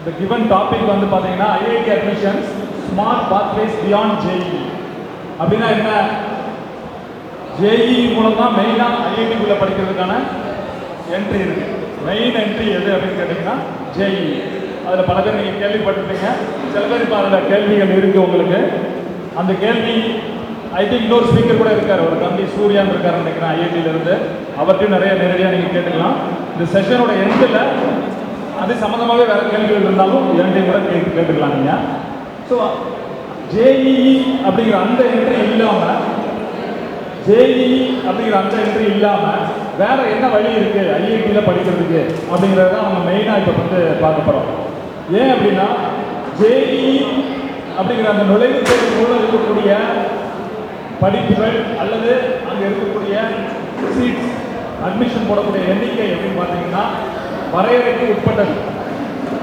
The given topic வந்து பாத்தீங்கன்னா IIT admissions smart pathways beyond JEE. அப்படின்னா என்ன? JEE மூலம் தான் மெயினா IIT குள்ள படிக்கிறதுக்கான என்ட்ரி இருக்கு. மெயின் என்ட்ரி எது அப்படின்னு கேட்டீங்கன்னா JEE. அதுல பல பேர் நீங்க கேள்விப்பட்டிருப்பீங்க. சில பேர் இப்ப அதுல கேள்விகள் இருக்கு உங்களுக்கு. அந்த கேள்வி ஐ திங்க் இன்னொரு ஸ்பீக்கர் கூட இருக்காரு, ஒரு தம்பி சூர்யான்னு இருக்காரு நினைக்கிறேன் ஐஐடியில இருந்து. அவர்கிட்டையும் நிறைய நேரடியாக நீங்க கேட்டுக்கலாம். இந்த செஷனோட எண்டில் அது சம்மந்தமாகவே வேற கேள்விகள் இருந்தாலும் இரண்டையும் கூட கேட்டுக்கலாம் நீங்க. ஸோ JEE அப்படிங்கிற அந்த என்ட்ரி இல்லாமல் வேற என்ன வழி இருக்கு ஐஐடியில் படிக்கிறதுக்கு அப்படிங்கிறத நம்ம மெயினாக இப்போ வந்து பார்க்க போகிறோம். ஏன் அப்படின்னா JEE அப்படிங்கிற அந்த நுழைவுத் தேர்வு மூலம் இருக்கக்கூடிய படிப்புகள் அல்லது அங்கே இருக்கக்கூடிய சீட்ஸ் அட்மிஷன் போடக்கூடிய எண்ணிக்கை அப்படின்னு பார்த்தீங்கன்னா வரையறைக்கு உட்பட்டது.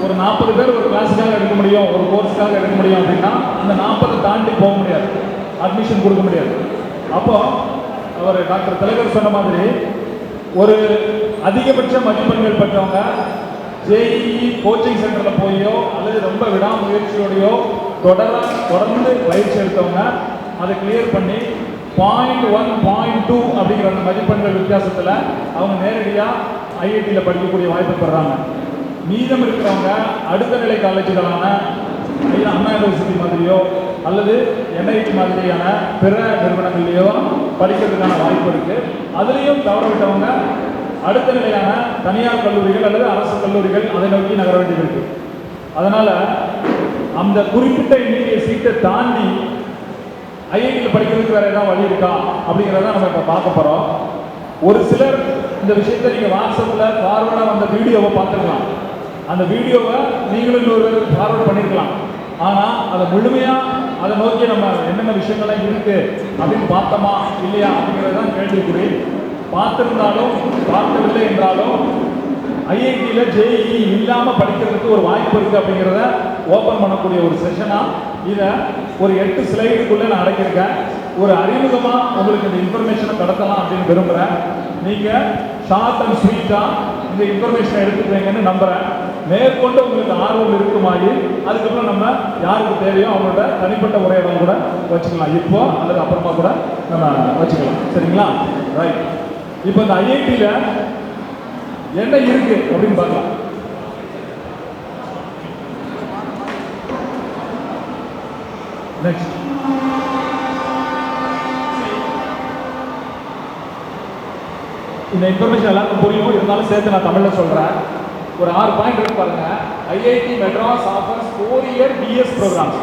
ஒரு 40 பேர் ஒரு கிளாஸுக்காக எடுக்க முடியும், ஒரு கோர்ஸுக்காக எடுக்க முடியும் அப்படின்னா அந்த 40 தாண்டி போக முடியாது, அட்மிஷன் கொடுக்க முடியாது. அப்போ அவர் டாக்டர் தலைவர் சொன்ன மாதிரி ஒரு அதிகபட்ச மதிப்பெண்கள் பெற்றவங்க JEE கோச்சிங் சென்டரில் போயோ அல்லது ரொம்ப விடாமுயற்சியோடையோ தொடர்ந்து பயிற்சி எடுத்தவங்க அதை கிளியர் பண்ணி 0.1, 0.2 அப்படிங்கிற அந்த மதிப்பெண்கள் வித்தியாசத்தில் அவங்க நேரடியாக ஐஐடியில் படிக்கக்கூடிய வாய்ப்பு பெறாங்க. மீதம் இருக்கிறவங்க அடுத்த நிலை காலேஜுகளான அண்ணா யூனிவர்சிட்டி மாதிரியோ அல்லது NIT மாதிரியான பிற நிறுவனங்கள்லையோ படிக்கிறதுக்கான வாய்ப்பு இருக்கு. அதுலேயும் தவற விட்டவங்க அடுத்த நிலையான தனியார் கல்லூரிகள் அல்லது அரசு கல்லூரிகள் அதை நோக்கி நகர வேண்டியது இருக்கு. அதனால அந்த குறிப்பிட்ட எண்ணிக்கை சீட்டை தாண்டி ஐஐடியில் படிக்கிறதுக்கு வேற ஏதாவது வழி இருக்கா அப்படிங்கிறத நம்ம இப்போ பார்க்க போகிறோம். ஒரு சிலர் இந்த விஷயத்தை நீங்கள் வாட்ஸ்அப்பில் ஃபார்வர்டாக வந்த வீடியோவை பார்த்துருக்கலாம். அந்த வீடியோவை நீங்களும் இன்னொரு ஃபார்வர்ட் பண்ணியிருக்கலாம். ஆனால் அதை முழுமையாக அதை நோக்கி நம்ம என்னென்ன விஷயங்கள்லாம் இருக்கு அப்படின்னு பார்த்தோமா இல்லையா அப்படிங்கிறது தான் கேள்விக்குறி. பார்த்துருந்தாலும் பார்க்கவில்லை என்றாலும் ஐஐடியில் JEE இல்லாமல் படிக்கிறதுக்கு ஒரு வாய்ப்பு இருக்குது அப்படிங்கிறத ஓப்பன் பண்ணக்கூடிய ஒரு செஷனாக இதை ஒரு 8 ஸ்லைடுக்குள்ளே நான் அடக்கியிருக்கேன். ஒரு அறிமுகமாக உங்களுக்கு இந்த இன்ஃபர்மேஷனை கடத்தலாம் அப்படின்னு விரும்புகிறேன். நீங்கள் ஷார்ட் அண்ட் ஸ்வீட்டாக இந்த இன்ஃபர்மேஷனை எடுத்துக்கிறீங்கன்னு நம்புகிறேன். மேற்கொண்டு உங்களுக்கு ஆர்வம் இருக்குமாயி அதுக்கப்புறம் நம்ம யாருக்கு தேவையோ அவங்களோட தனிப்பட்ட உரையாடல் கூட வச்சுக்கலாம், இப்போ அல்லது அப்புறமா கூட நம்ம வச்சுக்கலாம். சரிங்களா? ரைட். இப்போ இந்த ஐஐடியில் என்ன இருக்கு அப்படின்னு பார்க்கலாம். நெக்ஸ்ட் இந்த இன்ஃபர்மேஷன் எல்லாருக்கும் புரியும், இருந்தாலும் சேர்த்து நான் தமிழில் சொல்கிறேன். ஒரு 6 பாயிண்ட் இருக்கு பாருங்க. IIT Madras offers 4 year BS programs,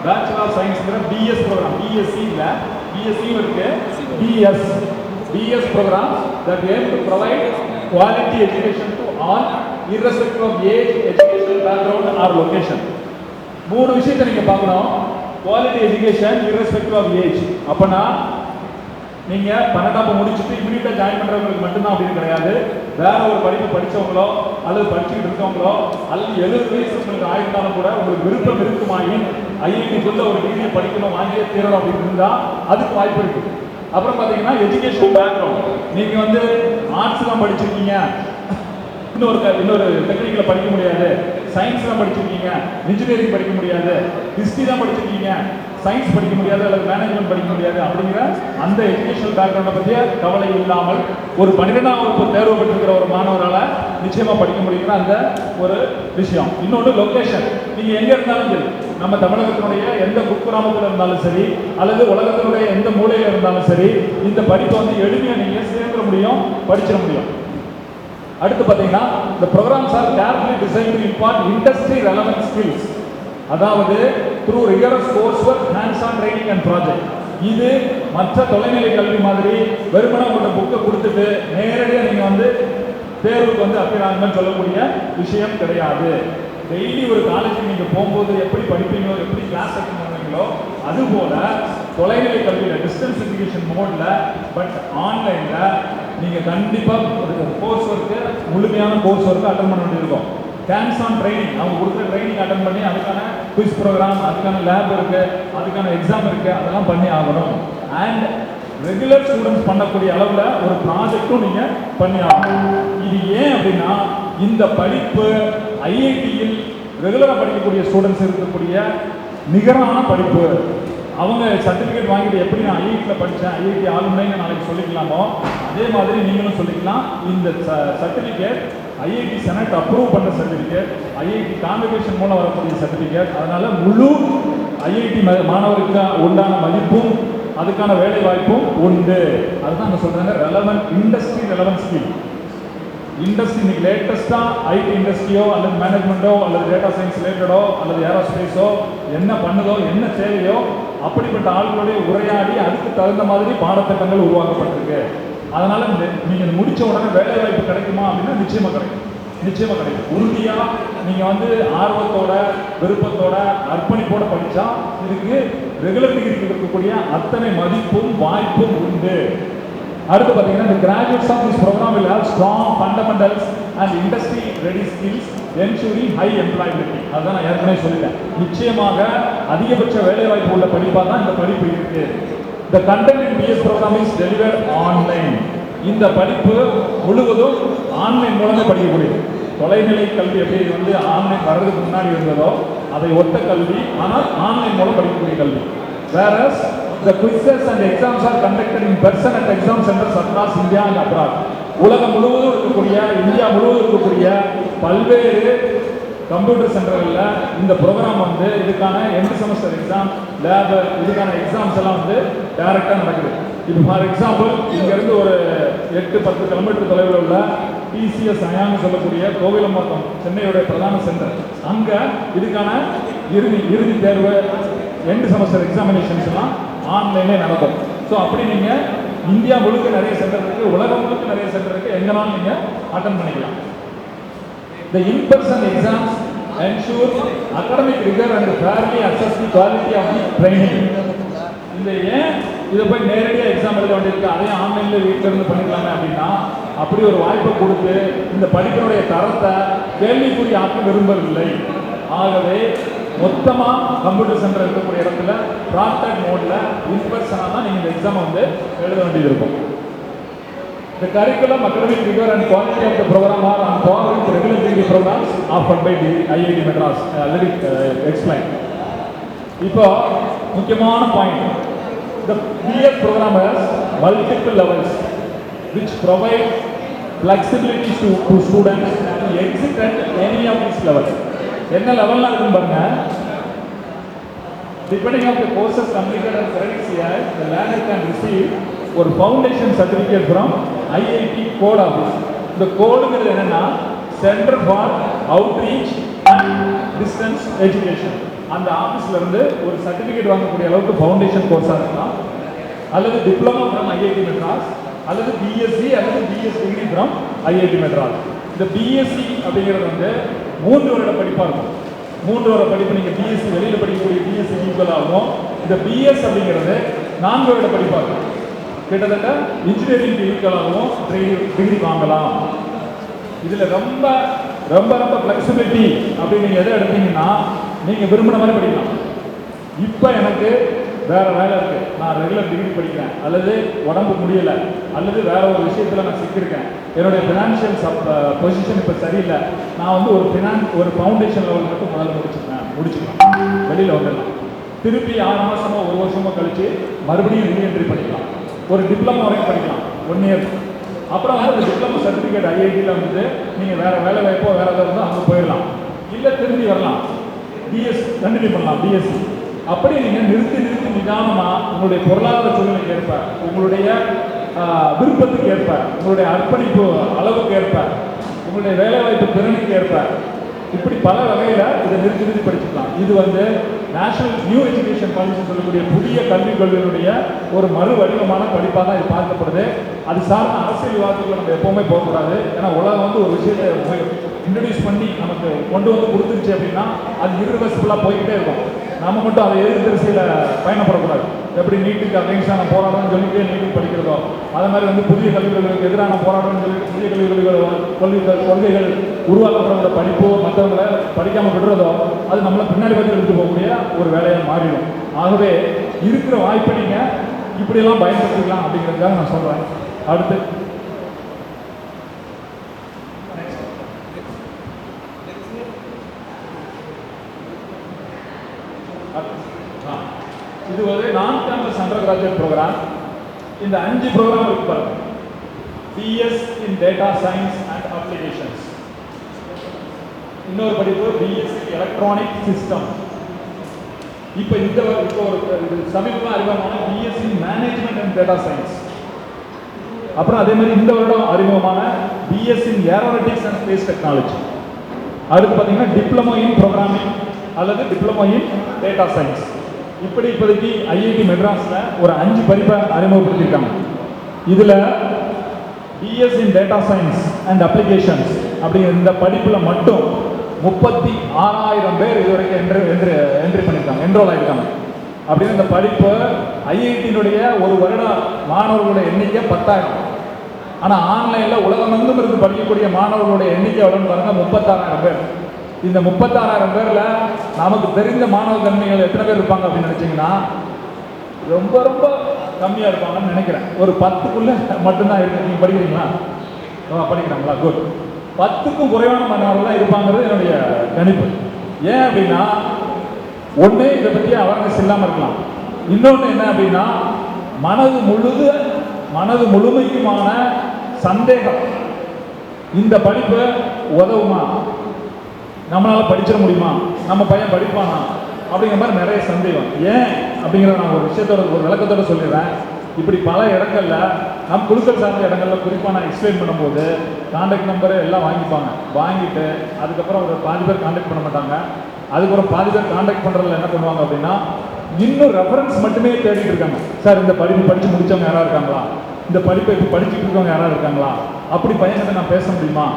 bachelor of சயின்ஸ்ங்கிற BS ப்ரோக்ராம், BSc இல்லை, BSc இருக்கு, BS programs that aim to provide quality education to all irrespective of age, education background or location. 3 விஷயத்தை நீங்க பார்க்கணும். Quality education irrespective of age. அப்பனா நீங்க 12ஆம் முடிச்சுட்டு இமிடியேட்டா ஜாயின் பண்றவங்களுக்கு மட்டும்தான் அப்படின்னு கிடையாது. வேற ஒரு படிப்பு படிச்சவங்களோ அல்லது படிச்சுட்டு இருக்கவங்களோ அல்லது 70 வயசு உங்களுக்கு ஆயிருந்தாலும் கூட உங்களுக்கு விருப்பம் இருக்குமாயின் ஐஐடிக்குள்ள ஒரு டிகிரி படிக்கணும், வாங்கியே தீரணும் அப்படின்னு இருந்தா அதுக்கு வாய்ப்பு இருக்கு. அப்புறம் பார்த்தீங்கன்னா எஜுகேஷன் பேக்ரவுண்ட், நீங்க வந்து ஆர்ட்ஸ் தான் படிச்சிருக்கீங்க, இன்னொரு டெக்னிக்கல படிக்க முடியாது, சயின்ஸ் தான் படிச்சிருக்கீங்க, இன்ஜினியரிங் படிக்க முடியாது, ஹிஸ்டரி தான் படிச்சிருக்கீங்க, சயின்ஸ் படிக்க முடியாது அல்லது மேனேஜ்மெண்ட் படிக்க முடியாது அப்படிங்கிற அந்த எஜுகேஷனல் பேக்ரவுண்டை பற்றிய கவலை இல்லாமல் ஒரு 12ஆம் வகுப்பு தேர்வு பெற்றிருக்கிற ஒரு மாணவரால் நிச்சயமா படிக்க முடியுங்கிற அந்த ஒரு விஷயம். இன்னொன்று லொக்கேஷன், நீங்க எங்க இருந்தாலும் சரி, நம்ம தமிழகத்தினுடைய எந்த குக்கிராமத்தில் இருந்தாலும் சரி அல்லது உலகத்தினுடைய எந்த மூலையில் இருந்தாலும் சரி இந்த படிப்பை வந்து எளிமையாக நீங்க சேர்ந்துட முடியும், படிச்சிட முடியும். அடுத்து பார்த்தீங்கன்னா the programs are carefully designed to impart industry relevant skills, அதாவது through rigorous coursework, hands-on training and project. இது மற்ற தொலைநிலை கல்வி மாதிரி வெறுமனே உங்களோட புக்கை கொடுத்துட்டு நேரடியாக நீங்க வந்து தேர்வுக்கு வந்து அப்பியர் ஆகுங்கன்னு சொல்லக்கூடிய விஷயம் கிடையாது. டெய்லி ஒரு காலேஜுக்கு நீங்க போகும்போது எப்படி படிப்பீங்களோ, எப்படி கிளாஸ் அட்டெண்ட் பண்ணுவீங்களோ அதுபோல தொலைநிலை கல்வியில் டிஸ்டன்ஸ் எஜுகேஷன் மோட்ல பட் ஆன்லைன்ல நீங்க கண்டிப்பா கோர்ஸ் ஒர்க்கு, முழுமையான கோர்ஸ் ஒர்க்கு அட்டெண்ட் பண்ண வேண்டியிருக்கும். ஹேண்ட்ஸ் ஆன் ட்ரைனிங், அவங்க கொடுக்குற ட்ரைனிங் அட்டெண்ட் பண்ணி அதுக்கான குவிஸ் ப்ரோக்ராம், அதுக்கான லேப் இருக்கு, அதுக்கான எக்ஸாம் இருக்கு, அதெல்லாம் பண்ணி ஆகணும். அண்ட் ரெகுலர் ஸ்டூடெண்ட்ஸ் பண்ணக்கூடிய அளவில் ஒரு ப்ராஜெக்டும் நீங்க பண்ணி ஆகணும். இது ஏன் அப்படின்னா இந்த படிப்பு ஐஐடியில் ரெகுலராக படிக்கக்கூடிய ஸ்டூடெண்ட்ஸ் இருக்கக்கூடிய நிகரான படிப்பு. அவங்க சர்டிஃபிகேட் வாங்கிட்டு எப்படி நான் ஐஐடியில் படித்தேன், ஐஐடி ஆளுமைன்னு நாளைக்கு சொல்லிக்கலாமோ அதே மாதிரி நீங்களும் சொல்லிக்கலாம். இந்த சர்டிஃபிகேட் ஐஐடி செனட் அப்ரூவ் பண்ணுற சர்டிஃபிகேட், ஐஐடி கான்வெகேஷன் மூலம் வரக்கூடிய சர்டிஃபிகேட். அதனால் முழு ஐஐடி மாணவருக்கு உண்டான மதிப்பும் அதுக்கான வேலை வாய்ப்பும் உண்டு. அதுதான் அங்கே சொல்கிறாங்க relevant industry relevant skill. Industry இன்னைக்கு லேட்டஸ்ட்டாக ஐடி இண்டஸ்ட்ரியோ அல்லது மேனேஜ்மெண்ட்டோ அல்லது டேட்டா சயின்ஸ் ரிலேட்டடோ அல்லது ஏரோஸ்பேஸோ என்ன பண்ணுதோ என்ன தேவையோ அப்படிப்பட்ட ஆட்களுடைய உரையாடி அதுக்கு தகுந்த மாதிரி பாடத்திட்டங்கள் உருவாக்கப்பட்டிருக்கு. அதனால் நீங்கள் முடித்த உடனே வேலை வாய்ப்பு கிடைக்குமா அப்படின்னா நிச்சயமாக கிடைக்கும், நிச்சயமாக கிடைக்கும். உறுதியாக நீங்கள் வந்து ஆர்வத்தோட விருப்பத்தோட அர்ப்பணிப்போட படித்தா இதுக்கு ரெகுலர் டிகிரிக்கு இருக்கக்கூடிய அத்தனை மதிப்பும் வாய்ப்பும் உண்டு. அடுத்து பார்த்தீங்கன்னா the graduates of this program will have strong fundamentals and industry ready skills ensuring high employability. அதான் நான் ஏற்கனவே சொல்லிட்டேன். நிச்சயமாக அதிகபட்ச வேலைவாய்ப்பு உள்ள படிப்பாக தான் இந்த படிப்பு இருக்கு. The content in BS program is delivered online. இந்த படிப்பு முழுவதும் ஆன்லைன் மூலமே படிக்கக்கூடியது. தொலைநிலை கல்வி எப்படி வந்து ஆன்லைன் வர்றதுக்கு முன்னாடி இருந்ததோ அதை ஒத்த கல்வி, ஆனால் ஆன்லைன் மூலம் படிக்கக்கூடிய கல்வி. Whereas the quizzes and exams are conducted in person at exam centers across India and abroad. உலகம் முழுவதும் இருக்கக்கூடிய, இந்தியா முழுவதும் இருக்கக்கூடிய பல்வேறு கம்ப்யூட்டர் சென்டர்களில் இந்த ப்ரோக்ராம் வந்து இதுக்கான எண்ட் செமஸ்டர் எக்ஸாம், லேப், இதுக்கான எக்ஸாம்ஸ் எல்லாம் வந்து டைரெக்டாக நடக்குது. இப்போ ஃபார் எக்ஸாம்பிள் இங்கேருந்து ஒரு 8-10 கிலோமீட்டர் தொலைவில் உள்ள டிசிஎஸ் அயான்னு சொல்லக்கூடிய கோவிலம்பாக்கம் சென்னையோட பிரதான சென்டர், அங்கே இதுக்கான இறுதி தேர்வு எண்ட் செமஸ்டர் எக்ஸாமினேஷன்ஸ் எல்லாம் ஆன்லைனே நடக்கும். ஸோ அப்படி நீங்கள் இந்தியா முழுக்க நிறைய சென்டர் இருக்குது, உலகம் முழுக்க நிறைய சென்டர் இருக்குது, எங்கேனாலும் நீங்கள் அட்டன் பண்ணிக்கலாம். The in-person exams ensure academic rigor and fairly assess the quality of the training. இந்த ஏன் இதை போய் நேரடியாக எக்ஸாம் எழுத வேண்டியிருக்கு, அதையும் ஆன்லைனில் வீட்டில் இருந்து பண்ணிக்கலாமே அப்படின்னா அப்படி ஒரு வாய்ப்பை கொடுத்து இந்த படிப்பினுடைய தரத்தை கேள்விக்குரிய ஆக்க விரும்பவில்லை. ஆகவே மொத்தமாக கம்ப்யூட்டர் சென்டர் இருக்கக்கூடிய இடத்துல ப்ராக்டட் மோடில் இன்பர்சனாக தான் நீங்கள் இந்த எக்ஸாமை வந்து எழுத வேண்டியது இருக்கும். The curriculum, academic rigor and quality of the program are on par with regular degree programs offered by the IIT Madras. Already explained. இப்போ முக்கியமான point, the BS program has multiple levels which provide flexibility to students to exit at any of these levels. என்ன லெவல்லாம் இருக்குன்னு பாருங்க. Depending on the courses completed and credits here, the learner can receive ஒரு foundation certificate from IIT CODE office. இந்த கோடுங்கிறது என்னன்னா centre for outreach and distance education. அந்த ஆஃபீஸில் இருந்து ஒரு சர்டிஃபிகேட் வாங்கக்கூடிய அளவுக்கு ஃபவுண்டேஷன் கோர்ஸாக இருக்கலாம், அல்லது டிப்ளமோ ஃப்ரம் ஐஐடி மெட்ராஸ், அல்லது பிஎஸ்சி அல்லது BS degree from IIT Madras. இந்த பிஎஸ்சி அப்படிங்கிறது வந்து 3 வருட படிப்பாக இருக்கும். 3 வருட படிப்பு நீங்கள் பிஎஸ்சி வெளியில் படிக்கக்கூடிய பிஎஸ்சி ஈக்குவலாகவும், இந்த பிஎஸ் அப்படிங்கிறது 4 வருட படிப்பாக இருக்கும். கிட்டத்தட்ட இன்ஜினியரிங் ஈக்குவலாகவும் டிகிரி வாங்கலாம். இதில் ரொம்ப ரொம்ப ரொம்ப ஃப்ளெக்சிபிலிட்டி அப்படின்னு நீங்கள் எதை எடுத்தீங்கன்னா நீங்கள் விரும்பின மாதிரி படிக்கலாம். இப்போ எனக்கு வேறு வேலை இருக்குது, நான் ரெகுலர் டிகிரி படிக்கிறேன், அல்லது உடம்பு முடியலை, அல்லது வேற ஒரு விஷயத்தில் நான் சிக்கியிருக்கேன், என்னுடைய ஃபினான்ஷியல் பொசிஷன் இப்போ சரியில்லை, நான் வந்து ஒரு ஃபவுண்டேஷன் லெவல் மட்டும் முதல்ல முடிச்சுக்கலாம், வெளியில் வந்துடலாம். திருப்பி 6 மாதமோ 1 வருஷமோ கழித்து மறுபடியும் ரீஎன்ட்ரி பண்ணிக்கலாம். ஒரு டிப்ளமோ வரைக்கும் படிக்கலாம் 1 இயர். அப்புறம் வந்து அந்த டிப்ளமோ சர்டிஃபிகேட் ஐஐடியில் வந்து நீங்கள் வேறு வேலை வாய்ப்போ வேறு ஏதாவது இருந்தால் அங்கே போயிடலாம், இல்லை திரும்பி வரலாம், பிஎஸ் கண்டினியூ பண்ணலாம், பிஎஸ்சி. அப்படி நீங்கள் நிறுத்தி நிதானமாக உங்களுடைய பொருளாதார சூழ்நிலைக்கு ஏற்ப, உங்களுடைய விருப்பத்துக்கு ஏற்ப, உங்களுடைய அர்ப்பணிப்பு அளவுக்கு ஏற்ப, உங்களுடைய வேலைவாய்ப்பு திறனுக்கு ஏற்ப, இப்படி பல வகையில் இதை நிறுத்தி படிச்சுக்கலாம். இது வந்து நேஷனல் நியூ எஜுகேஷன் பாலிசி சொல்லக்கூடிய புதிய கல்விக் கொள்கையினுடைய ஒரு மறு வடிவமான படிப்பாக தான் இது பார்க்கப்படுது. அது சார்ந்த அரசியல் விவாதத்துக்குள்ள நம்ம எப்போவுமே போகக்கூடாது. ஏன்னா உலகம் வந்து ஒரு விஷயத்தை இன்ட்ரடியூஸ் பண்ணி நமக்கு கொண்டு வந்து கொடுத்துருச்சு அப்படின்னா அது இர்ரிவர்சிபிளாக போய்கிட்டே இருக்கும். நம்ம மட்டும் அதை எதிர்த்து பயணப்படக்கூடாது. எப்படி நீட்டுக்கு அகைன்ஸ்டாக நான் போராடணும்னு சொல்லிட்டு நீட்டுக்கு படிக்கிறதோ, அதே மாதிரி வந்து புதிய கல்விகளுக்கு எதிராக நான் போராடணும்னு சொல்லிட்டு புதிய கொள்கைகள் உருவாக்கப்படுற படிப்போ மற்றவங்களை படிக்காமல் விடுறதோ அது நம்மளை பின்னாடி வந்து எடுத்து போகக்கூடிய ஒரு வேலையாக மாறிடும். ஆகவே இருக்கிற வாய்ப்பை நீங்கள் இப்படியெல்லாம் பயன்படுத்திக்கலாம் அப்படிங்கிறதுக்காக நான் சொல்கிறேன். அடுத்து இது ஒரு நான் கேம்பஸ் அண்டர் கிராஜுவேட் ப்ரோக்ராம். இந்த 5 ப்ரோக்ராம் இருக்கு பாருங்க. BS in data science and applications, இன்னொரு படிப்பு பிஎஸ்சி எலக்ட்ரானிக் சிஸ்டம். இப்போ ஒரு சமீபமாக அறிமுகமான BSc management and data science. அப்புறம் அதே மாதிரி இந்த வருடம் அறிமுகமான BSc aeronautics and space technology. அடுத்து பார்த்தீங்கன்னா டிப்ளமோ இன் ப்ரோக்ராமிங் அல்லது டிப்ளமோ இன் டேட்டா சயின்ஸ். இப்போதைக்கு ஐஐடி மெட்ராஸில் ஒரு 5 படிப்பை அறிமுகப்படுத்தியிருக்காங்க. இதில் BS in data science and applications அப்படிங்கிற இந்த படிப்பில் மட்டும் 36,000 பேர் இதுவரைக்கும் என்ட்ரி பண்ணியிருக்காங்க, என்ரோல் ஆகிருக்காங்க. அப்படின்னு இந்த படிப்பு ஐஐடியினுடைய ஒரு வருட மாணவர்களுடைய எண்ணிக்கை 10,000. ஆனால் ஆன்லைனில் உலகமெங்கும் இருந்து படிக்கக்கூடிய மாணவர்களுடைய எண்ணிக்கை எவ்வளோன்னு பாருங்க, 36,000 பேர். இந்த 36,000 பேரில் நமக்கு தெரிந்த மாணவ கண்ணிகள் எத்தனை பேர் இருப்பாங்க அப்படின்னு நினச்சிங்கன்னா ரொம்ப ரொம்ப கம்மியாக இருப்பாங்கன்னு நினைக்கிறேன். ஒரு 10க்குள்ளே மட்டும்தான் இருக்கு. நீங்கள் படிக்கிறீங்களா? படிக்கிறாங்களா? குட். 10க்கும் குறைவான மாணவர்கள் தான் இருப்பாங்கிறது என்னுடைய கணிப்பு. ஏன் அப்படின்னா, ஒன்று இதை பற்றி அவேர்னஸ் இல்லாமல் இருக்கலாம். இன்னொன்று என்ன அப்படின்னா, மனது முழுமைக்குமான சந்தேகம். இந்த படிப்பு உதவுமா, நம்மளால் படிச்சிட முடியுமா, நம்ம பையன் படிப்பானா அப்படிங்கிற மாதிரி நிறைய சந்தேகம். ஏன் அப்படிங்கிறத நான் ஒரு விஷயத்தோட ஒரு விளக்கத்தோட சொல்லிடுறேன். இப்படி பல இடங்கள்ல நம் குழுக்கள் சார்ந்த இடங்கள்ல குறிப்பாக நான் எக்ஸ்பிளைன் பண்ணும்போது கான்டாக்ட் நம்பரு எல்லாம் வாங்கிட்டு அதுக்கப்புறம் ஒரு பாதி பேர் கான்டாக்ட் பண்ண மாட்டாங்க. அதுக்கப்புறம் பாதி பேர் கான்டாக்ட் பண்ணுறதுல என்ன பண்ணுவாங்க அப்படின்னா, இன்னும் ரெஃபரன்ஸ் மட்டுமே தேடிட்டு இருக்காங்க. சார் இந்த படிப்பு படித்து முடித்தவங்க யாராவது இருக்காங்களா, இந்த படிப்பை இப்போ படிச்சுட்டு இருக்கவங்க யாராவது இருக்காங்களா, அப்படி பையன்கிட்ட நான் பேச முடியுமா,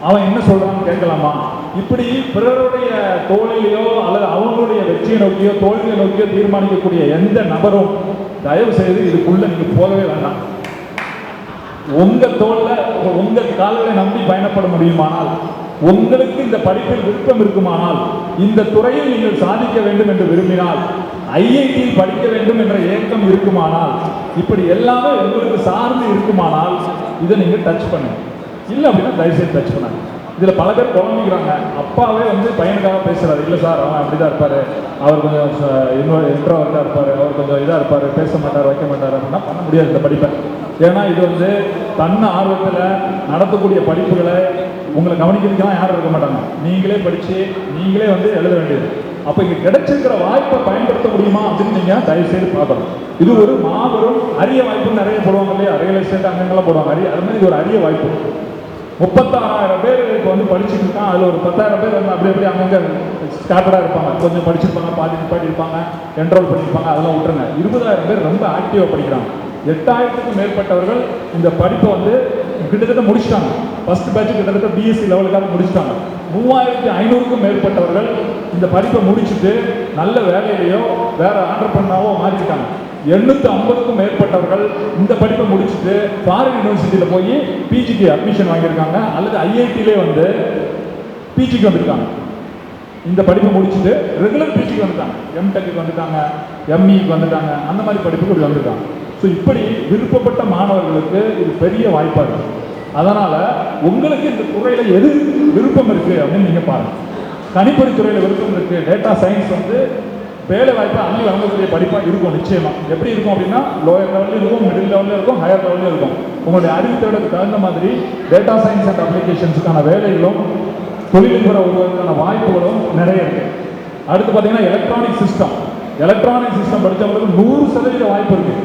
அவன் என்ன சொல்கிறான்னு கேட்கலாமா, இப்படி பிறருடைய தோல்வியோ அல்லது அவங்களுடைய வெற்றியை நோக்கியோ தோல்வியை நோக்கியோ தீர்மானிக்கக்கூடிய எந்த நபரும் தயவு செய்து இதுக்குள்ள நீங்கள் போகவே வேண்டாம். உங்கள் தோளில் உங்கள் கால்களை நம்பி பயணப்பட முடியுமானால், உங்களுக்கு இந்த படிப்பில் விருப்பம் இருக்குமானால், இந்த துறையில் நீங்கள் சாதிக்க வேண்டும் என்று விரும்பினால், ஐஐடியில் படிக்க வேண்டும் என்ற ஏக்கம் இருக்குமானால், இப்படி எல்லாமே உங்களுக்கு சார்ந்து இருக்குமானால் இதை நீங்கள் டச் பண்ணுங்க. இல்லை அப்படின்னா தயவுசெய்து டச் பண்ணாங்க. இதில் பல பேர் குழம்பிக்கிறாங்க. அப்பாவே பையனுக்காக பேசுகிறாரு, இல்லை சார் அவன் அப்படி தான் இருப்பார், அவர் கொஞ்சம் இன்ட்ரோவர்ட்டாக இருப்பார், அவர் கொஞ்சம் இதாக இருப்பார், பேச மாட்டார், வைக்க மாட்டார் அப்படின்னா பண்ண முடியாது இந்த படிப்பை. ஏன்னா இது தன்ன ஆர்வத்தில் நடத்தக்கூடிய படிப்புகளை உங்களை கவனிக்கிறதுக்கெல்லாம் யாரும் இருக்க மாட்டாங்க. நீங்களே படித்து நீங்களே எழுத வேண்டியது. அப்போ இங்கே கிடைச்சிருக்கிற வாய்ப்பை பயன்படுத்த முடியுமா அப்படின்னு நீங்கள் தயவுசெய்து பார்க்கணும். இது ஒரு மாபெரும் அரிய வாய்ப்பு. நிறைய போடுவாங்க இல்லையா, ரியல் எஸ்டேட் அங்கெல்லாம் போடுவாங்க. அது மாதிரி இது ஒரு அரிய வாய்ப்பு. 36,000 பேர் இப்போ படிச்சுட்டு இருக்கான். அதில் ஒரு 10,000 பேர் அப்படி அங்கங்கே ஸ்டார்டடாக இருப்பாங்க. கொஞ்சம் படிச்சிருப்பாங்க, பாதி பாடியிருப்பாங்க, என்ரோல் பண்ணியிருப்பாங்க, அதெல்லாம் விட்டுருங்க. 20,000 பேர் ரொம்ப ஆக்டிவாக படிக்கிறாங்க. 8,000க்கும் மேற்பட்டவர்கள் இந்த படிப்பை கிட்டத்தட்ட முடிச்சிட்டாங்க. ஃபர்ஸ்ட் பேட்ச் கிட்டத்தட்ட பிஎஸ்சி லெவலுக்காக முடிச்சிட்டாங்க. 3,500க்கும் மேற்பட்டவர்கள் இந்த படிப்பை முடிச்சுட்டு நல்ல வேலையிலையோ வேற ஆண்டர்பிரனராவோ மாறிட்டாங்க. 850க்கும் மேற்பட்டவர்கள் இந்த படிப்பை முடிச்சுட்டு ஃபாரின் யூனிவர்சிட்டியில் போய் பிஜிக்கு அட்மிஷன் வாங்கியிருக்காங்க, அல்லது ஐஐடியிலே பிஜிக்கு வந்திருக்காங்க. இந்த படிப்பை முடிச்சுட்டு ரெகுலர் பிஜிக்கு வந்துட்டாங்க, எம்டெக்கு வந்துட்டாங்க, எம்இக்கு வந்துட்டாங்க, அந்த மாதிரி படிப்புக்கு இப்படி வந்திருக்காங்க. ஸோ இப்படி விருப்பப்பட்ட மாணவர்களுக்கு இது பெரிய வாய்ப்பாக இருக்குது. அதனால் உங்களுக்கு இந்த துறையில் எது விருப்பம் இருக்குது அப்படின்னு நீங்கள் பாருங்கள். கணிப்பொறி துறையில் விருப்பம் இருக்குது, டேட்டா சயின்ஸ் வேலை வாய்ப்பை அள்ளி வழங்கக்கூடிய படிப்பாக இருக்கும். நிச்சயமாக எப்படி இருக்கும் அப்படின்னா, லோயர் லெவலில் இருக்கும், மிடில் லெவலில் இருக்கும், ஹையர் லெவலில் இருக்கும். உங்களுடைய அறிவுத்திறனுக்கு தகுந்த மாதிரி டேட்டா சயின்ஸ் அண்ட் அப்ளிகேஷன்ஸுக்கான வேலைகளும் தொழில் முறை உருவாக்கான வாய்ப்புகளும் நிறைய இருக்குது. அடுத்து பார்த்தீங்கன்னா எலக்ட்ரானிக் சிஸ்டம் படித்தவங்களுக்கு 100% வாய்ப்பு இருக்குது.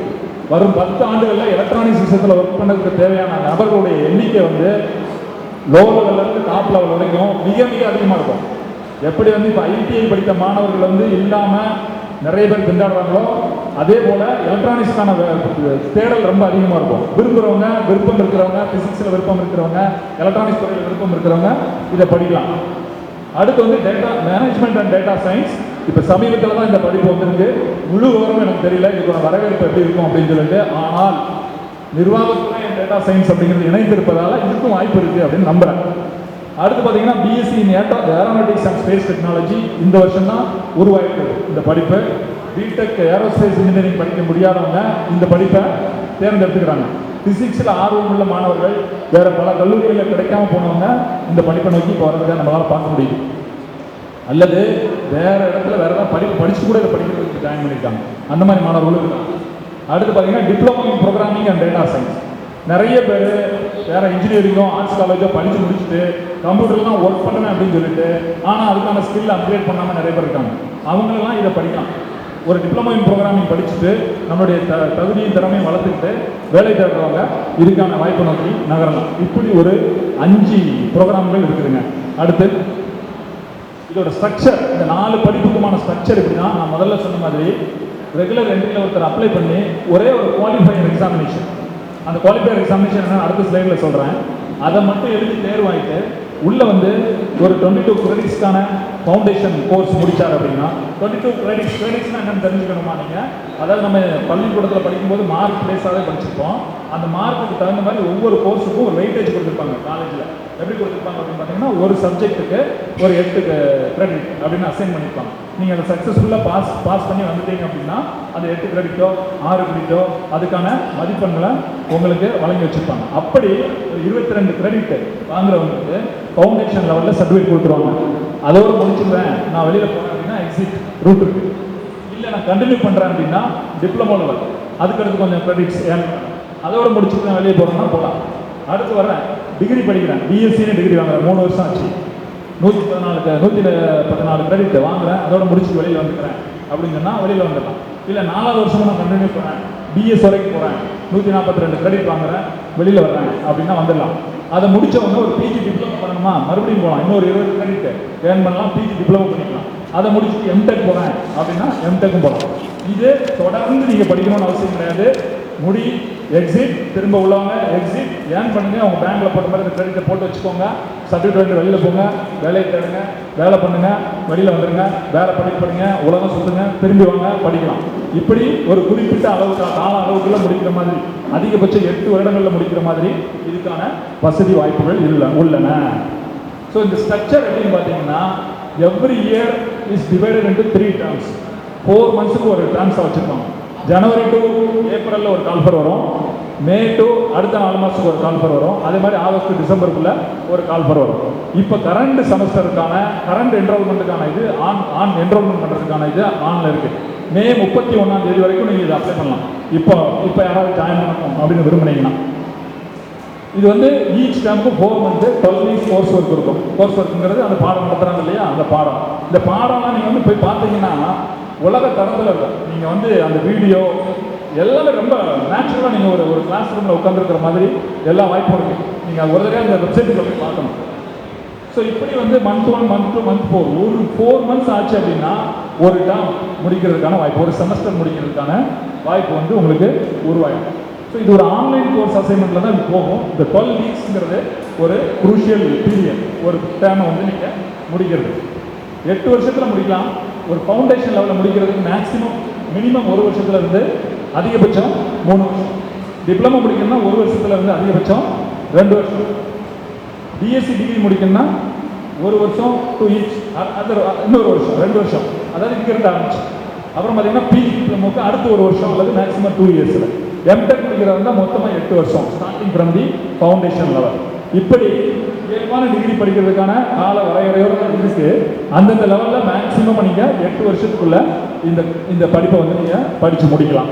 வரும் 10 ஆண்டுகளில் எலக்ட்ரானிக் சிஸ்டத்தில் ஒர்க் பண்ணுறதுக்கு தேவையான நபர்களுடைய எண்ணிக்கை லோ லெவலிருந்து டாப் லெவல் வரைக்கும் மிக மிக அதிகமாக இருக்கும். எப்படி இப்போ ஐடிஐ படித்த மாணவர்கள் இல்லாமல் நிறைய பேர் திண்டாடுறாங்களோ, அதே போல் எலக்ட்ரானிக்ஸ்க்கான தேடல் ரொம்ப அதிகமாக இருக்கும். விருப்பம் இருக்கிறவங்க, பிசிக்ஸில் விருப்பம் இருக்கிறவங்க, எலக்ட்ரானிக்ஸ் துறையில் விருப்பம் இருக்கிறவங்க இதை படிக்கலாம். அடுத்து data management and data science. இப்போ சமீபத்தில் தான் இந்த படிப்பு வந்திருக்கு. முழு விவரம் எனக்கு தெரியல, இதுக்கான வரவேற்பு எப்படி இருக்கும் அப்படின்னு சொல்லிட்டு. ஆனால் நிர்வாகத்துறை அண்ட் டேட்டா சயின்ஸ் அப்படிங்கிறது இணைந்திருப்பதால் இதுக்கும் வாய்ப்பு இருக்குது அப்படின்னு நம்புகிறேன். அடுத்து பார்த்தீங்கன்னா BSc in aeronautics and space technology இந்த வருஷம் தான் உருவாயிருக்கு இந்த படிப்பு. பிடெக் ஏரோஸ்பேஸ் இன்ஜினியரிங் படிக்க முடியாதவங்க இந்த படிப்பை தேர்ந்தெடுத்துக்கிறாங்க. பிசிக்ஸில் ஆர்வம் உள்ள மாணவர்கள், வேறு பல கல்லூரிகளில் கிடைக்காம போனவங்க இந்த படிப்பை நோக்கி இப்போ வரதை நம்மளால் பார்க்க முடியும். அல்லது வேறு இடத்துல வேறு ஏதாவது படித்து கூட இதை படிக்கிறதுக்கு ஜாயின் பண்ணியிருக்காங்க. அந்த மாதிரி மாணவர்களும் இருக்காங்க. அடுத்து பார்த்தீங்கன்னா diploma in programming and data science. நிறைய பேர் வேறு இன்ஜினியரிங்கோ ஆர்ட்ஸ் காலேஜோ படித்து முடிச்சுட்டு கம்ப்யூட்டரில் தான் ஒர்க் பண்ணுவேன் அப்படின்னு சொல்லிட்டு ஆனால் அதுக்கான ஸ்கில் அப்கிரேட் பண்ணாமல் நிறைய பேர் இருக்காங்க. அவங்களெல்லாம் இதை படிக்கலாம். ஒரு டிப்ளமோ இன் ப்ரோக்ராமிங் படிச்சுட்டு நம்மளுடைய தகுதியும் திறமையும் வளர்த்துக்கிட்டு வேலை தேடுறவங்க இதுக்கான வாய்ப்பு நோக்கி நகரலாம். இப்படி ஒரு 5 ப்ரோக்ராம்கள் இருக்குதுங்க. அடுத்து இதோட ஸ்ட்ரக்சர், இந்த 4 படிப்புக்குமான ஸ்ட்ரக்சர் எப்படின்னா, நான் முதல்ல சொன்ன மாதிரி ரெகுலர் என்ட்ரியில் ஒருத்தர் அப்ளை பண்ணி ஒரே ஒரு குவாலிஃபையர் எக்ஸாமினேஷன், அந்த குவாலிஃபையர் எக்ஸாமினேஷன் என்ன அடுத்த ஸ்லைடில் சொல்கிறேன், அதை மட்டும் எழுதி தேர்வாயிட்டு உள்ளே வந்து ஒரு 22 கிரெடிட்ஸ்க்கான ஃபவுண்டேஷன் கோர்ஸ் முடித்தார் அப்படின்னா, 22 கிரெடிட்ஸ்னால் என்னென்னு தெரிஞ்சுக்கணுமா நீங்கள்? அதாவது நம்ம பள்ளிக்கூடத்தில் படிக்கும்போது மார்க் பேஸாகவே படிச்சிருப்போம். அந்த மார்க்குக்கு தகுந்த மாதிரி ஒவ்வொரு கோர்ஸுக்கும் ஒரு வெயிட்டேஜ் கொடுத்துருப்பாங்க. காலேஜில் எப்படி கொடுத்துருப்பாங்க அப்படின்னு பார்த்தீங்கன்னா, ஒரு சப்ஜெக்ட்டுக்கு ஒரு 8 கிரெடிட் அப்படின்னு அசைன் பண்ணியிருப்பாங்க. நீங்கள் அதை சக்ஸஸ்ஃபுல்லாக பாஸ் பண்ணி வந்துட்டீங்க அப்படின்னா அந்த 8 கிரெடிட்டோ 6 கிரெடிட்டோ அதுக்கான மதிப்பெண்களை உங்களுக்கு வழங்கி வச்சுருப்பாங்க. அப்படி 22 கிரெடிட் வாங்குறவங்களுக்கு ஃபவுண்டேஷன் லெவலில் சர்டிஃபிகேட் கொடுத்துருவாங்க. அதோடு முடிச்சுடுவேன், நான் வெளியில் போனேன் அப்படின்னா எக்ஸிட் ரூட் இருக்குது. இல்லை நான் கண்டினியூ பண்ணுறேன் அப்படின்னா டிப்ளமோ லெவல், அதுக்கடுத்து கொஞ்சம் கிரெடிட்ஸ் அதோடு முடிச்சுட்டு வெளியே போகிறோம்னா போகலாம். அடுத்து வரேன், டிகிரி படிக்கிறேன், பிஎஸ்சின்னு டிகிரி வாங்குறேன், 3 வருஷம் ஆச்சு, 114 கிரெடிட் வாங்குறேன், அதோட முடிச்சுட்டு வெளியில் வந்துக்கிறேன் அப்படின்னு சொன்னால் வெளியில் வந்துடலாம். இல்லை 4வது வருஷமும் நான் கண்டினியூ பண்ணுறேன், பிஎஸ் வரைக்கும் போகிறேன், 142 கிரெடிட் வாங்குறேன், வெளியில் வர்றேன் அப்படின்னா வந்துடலாம். அதை முடித்தவங்க ஒரு பிஜி டிப்ளமோ பண்ணணுமா, மறுபடியும் போகலாம், இன்னொரு 20 கிரெடிட் ஏர்ன் பண்ணலாம், பிஜி டிப்ளமோ பண்ணிக்கலாம். அதை முடிச்சுட்டு எம்டெக் போகிறேன் அப்படின்னா எம்டெக்கும் போகலாம். இது தொடர்ந்து நீங்கள் படிக்கணும்னு அவசியம் கிடையாது. முடி எக்ஸிட், திரும்ப உள்ளவங்க எக்ஸிட், ஏர்ன் பண்ணுங்க, அவங்க பேங்க்ல போட்ட மாதிரி இந்த கிரெடிட்டை போட்டு வச்சுக்கோங்க, சர்டிஃபிகேட் வெளியில் போங்க, வேலையை தேடுங்க, வேலை பண்ணுங்க, வெளியில் வந்துடுங்க, வேலை படிங்க, உலகம் சுற்றுங்க, திரும்பி வாங்க, படிக்கலாம். இப்படி ஒரு குறிப்பிட்ட கால அளவுக்குள்ள முடிக்கிற மாதிரி, அதிகபட்சம் 8 வருடங்களில் முடிக்கிற மாதிரி இதுக்கான வசதி வாய்ப்புகள் உள்ளன. ஸோ இந்த ஸ்ட்ரக்சர் எப்படின்னு பார்த்தீங்கன்னா, every year is divided into 3 terms. 4 மந்த்ஸுக்கு ஒரு டேர்ம்ஸாக வச்சுருப்பாங்க. ஜனவரி டு ஏப்ரலில் ஒரு கால்ஃபர் வரும், மே டு அடுத்த 4 மாதத்துக்கு ஒரு கால்ஃபர் வரும், அதே மாதிரி ஆகஸ்ட் டிசம்பருக்குள்ள ஒரு கால்ஃபர் வரும். இப்போ கரண்ட் செமஸ்டருக்கான கரண்ட் என்ரோல்மெண்ட்டுக்கான இது ஆன் என்ரோல்மெண்ட் பண்ணுறதுக்கான இது ஆனில் இருக்குது. மே 31ஆம் தேதி வரைக்கும் நீங்கள் இதை அப்ளை பண்ணலாம். இப்போ யாராவது ஜாயின் பண்ணணும் அப்படின்னு விரும்புனீங்கன்னா, இது வந்து ஈச் டேமுக்கு 4 மந்த்து 12 வீக்ஸ் கோர்ஸ் ஒர்க் இருக்கும். கோர்ஸ் ஒர்க்குங்கிறது அந்த பாடம் நடத்துகிறாங்க இல்லையா, அந்த பாடம். இந்த பாடம்லாம் நீங்கள் வந்து போய் பார்த்தீங்கன்னா உலக தரத்தில் இருக்கும். நீங்கள் வந்து அந்த வீடியோ எல்லாமே ரொம்ப நேச்சுரலாக நீங்கள் ஒரு கிளாஸ் ரூமில் உட்காந்துருக்கிற மாதிரி எல்லா வாய்ப்பும் இருக்குது. நீங்கள் ஒரு தடவை அந்த வெப்சைட்டுக்கு போய் பார்க்கணும். ஸோ இப்படி வந்து மந்த் 1 மந்த் 2 மந்த் 4 ஒரு 4 மந்த்ஸ் ஆச்சு அப்படின்னா ஒரு டேர்ம் முடிக்கிறதுக்கான வாய்ப்பு, ஒரு செமஸ்டர் முடிக்கிறதுக்கான வாய்ப்பு வந்து உங்களுக்கு உருவாயிடும். ஸோ இது ஒரு ஆன்லைன் கோர்ஸ் அசைன்மெண்ட்டில் தான் இது போகும். இந்த 12 வீக்ஸுங்கிறது ஒரு குரூஷியல் பீரியட், ஒரு டேர்மை வந்து நீங்கள் முடிக்கிறது 8 வருஷத்தில் முடிக்கலாம். ஒரு ஃபவுண்டேஷன் லெவலில் முடிக்கிறதுக்கு மேக்ஸிமம் மினிமம் 1 வருஷத்துல இருந்து அதிகபட்சம் 3 வருஷம். டிப்ளமோ முடிக்கணும்னா 1 வருஷத்துல இருந்து அதிகபட்சம் 2 வருஷம். பிஎஸ்சி டிகிரி முடிக்கணும்னா 1 வருஷம் 2 ஈச், இன்னொரு வருஷம் 2 வருஷம், அதாவது இங்கிருந்து ஆரம்பிச்சு. அப்புறம் பார்த்தீங்கன்னா பிஜி டிப்ளமோக்கு அடுத்து 1 வருஷம் அல்லது மேக்ஸிமம் 2 இயர்ஸில். எம்டெக் முடிக்கிறதா மொத்தமாக 8 வருஷம், starting from the foundation level. இப்படி இயல்பான டிகிரி படிக்கிறதுக்கான கால வரையறையோடு இருக்கு. அந்தந்த லெவலில் மேக்ஸிமம் நீங்கள் 8 வருஷத்துக்குள்ள இந்த படிப்பை வந்து நீங்கள் படித்து முடிக்கலாம்.